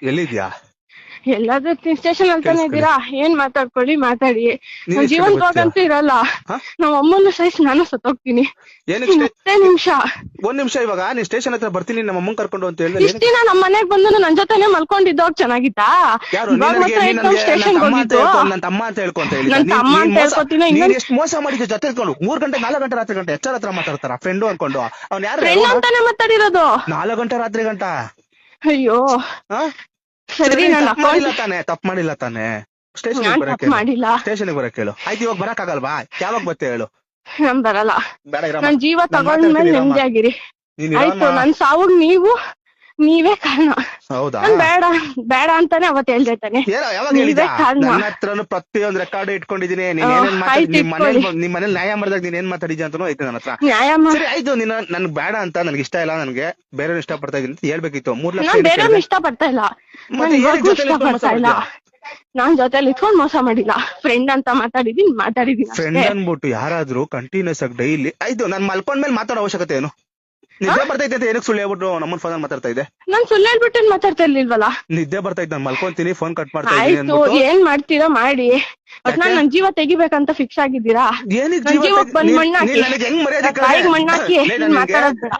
ಎಲ್ಲಿದ್ಯಾ? ಎಲ್ಲಾದ್ರೂ ಸ್ಟೇಷನ್ ಅಂತಾನೆ ಇದ್ದೀರಾ? ಏನ್ ಮಾತಾಡ್ಕೊಳ್ಳಿ ಮಾತಾಡಿ. ನನ್ ಜೀವನದವಾಗಂತೂ ಇರಲ್ಲ. ನಮ್ಮ ಅಮ್ಮನ ಸಹಿಸ್ ನಾನು ಸತ್ತೋಗ್ತೀನಿ. ಮತ್ತೆ ನಿಮಿಷ ಒಂದ್ ನಿಮಿಷ. ಇವಾಗ ನೀನ್ ಸ್ಟೇಷನ್ ಹತ್ರ ಬರ್ತೀನಿ ನಮ್ಮ ಅಮ್ಮನ್ ಕರ್ಕೊಂಡು ಅಂತ ಹೇಳಿದ್ರೆ ಇಷ್ಟ ದಿನ ನಮ್ಮ ಮನೆಗ್ ಬಂದು ನನ್ ಜೊತೆನೆ ಮಲ್ಕೊಂಡಿದ್ದೋಗ್ ಚೆನ್ನಾಗಿತ್ತಾ? ಸ್ಟೇಷನ್ ಹೋಗಿದ್ದು ನನ್ ತಮ್ಮ ಅಂತ ಹೇಳ್ಕೊಂತ ಹೇಳಿ. ನನ್ ತಮ್ಮ ಅಂತ ಹೇಳ್ಕೊತೀನಿ. ಎಷ್ಟು ಮೋಸ ಮಾಡಿದ್ದೆ ಜೊತೆ ಇಟ್ಕೊಂಡು 3 ಗಂಟೆ 4 ಗಂಟೆ ರಾತ್ರಿ ಗಂಟೆ ಎಚ್ಚರ ಹತ್ರ ಮಾತಾಡ್ತಾರ ಫ್ರೆಂಡು ಅನ್ಕೊಂಡು. ಅವ್ನ್ ಯಾರು? ಫ್ರೆಂಡ್ ಅಂತಾನೆ ಮಾತಾಡಿರೋದು. 4 ಗಂಟೆ ರಾತ್ರಿ ಗಂಟ. ಅಯ್ಯೋ ಸರಿ, ತಪ್ಪು ಮಾಡಿಲ್ಲ ತಾನೆ? ಮಾಡಿಲ್ಲ. ಸ್ಟೇಷನ್ ಬರಕ್ ಹೇಳು. ಆಯ್ತು, ಇವಾಗ ಬರಕ್ ಆಗಲ್ವಾ? ಯಾವಾಗ ಬರ್ತೆ ಹೇಳು? ನಾನ್ ಬರಲ್ಲ. ನನ್ ಜೀವ ತಗೊಂಡ್ಮೇಲೆ ನೆಮ್ಮದಿಯಾಗಿರಿ. ಆಯ್ತು, ನನ್ ಸಾವು ನೀವೇ ಕಾರಣ. ಹೌದಾ? ಬೇಡ ಬೇಡ ಅಂತಾನೆ ಅವತ್ ಹೇಳ್ತಾನೆ. ನನ್ನ ಹತ್ರನು ಪ್ರತಿಯೊಂದು ರೆಕಾರ್ಡ್ ಇಟ್ಕೊಂಡಿದೀನಿ. ನಿಮ್ ಮನೇಲಿ ನ್ಯಾಯ ಮಾಡಿದಾಗ ನೀನ್ ಏನ್ ಮಾತಾಡಿದ್ಯಾ ಅಂತಾನು ಐತೆ ನನ್ನ ಹತ್ರ. ಸರಿ ಆಯ್ತು, ನನ್ಗೆ ಬೇಡ ಅಂತ ನನ್ಗೆ ಇಷ್ಟ ಇಲ್ಲ, ನನ್ಗೆ ಬೇರೆ ಇಷ್ಟ ಪಡ್ತಾ ಇದೀನಿ ಅಂತ ಹೇಳ್ಬೇಕಿತ್ತು. 3 ಲಕ್ಷ ಬೇರೆ ಇಷ್ಟ ಪಡ್ತಾ ಇಲ್ಲ, ಇಷ್ಟ ಪಡ್ತಾ ಇಲ್ಲ. ನಾನ್ ಜೊತೆಲಿ ಇಟ್ಕೊಂಡ್ ಮೋಸ ಮಾಡಿಲ್ಲ. ಫ್ರೆಂಡ್ ಅಂತ ಮಾತಾಡಿದೀನಿ. ಫ್ರೆಂಡ್ ಅನ್ಬಿಟ್ಟು ಯಾರಾದ್ರೂ ಕಂಟಿನ್ಯೂಸ್ ಆಗಿ ಡೈಲಿ ಆಯ್ತು ನಾನ್ ಮಲ್ಕೊಂಡ್ಮೇಲೆ ಮಾತಾಡೋ ಅವಶ್ಯಕತೆ ಏನು? ನಿದ್ದೆ ಬರ್ತೈತೆ ಅಂತ ಏನಕ್ಕೆ ಸುಳ್ಳು ಹೇಳ್ಬಿಟ್ಟು ನಮ್ಮನ್ ಫೋನ್ ಮಾತಾಡ್ತಾ ಇದೆ? ನಾನ್ ಸುಳ್ಳು ಹೇಳ್ಬಿಟ್ಟು ಮಾತಾಡ್ತಾ ಇರ್ಲಿಲ್ವಲ್ಲ. ನಿದ್ದೆ ಬರ್ತೈತೆ, ನಾನು ಮಲ್ಕೊಂತೀನಿ, ಫೋನ್ ಕಟ್ ಮಾಡ್ತಾ ಇದ್ದೀನಿ. ಏನ್ ಮಾಡ್ತೀರಾ ಮಾಡಿ, ನನ್ ಜೀವ ತೆಗಿಬೇಕಂತ ಫಿಕ್ಸ್ ಆಗಿದ್ದೀರಾ? ಜೀವಕ್ ಬಂದ್ ಮಣ್ಣಾಕಿ, ಮಣ್ಣಾಕಿ ಮಾತಾಡೋದ್ ಬೇಡ.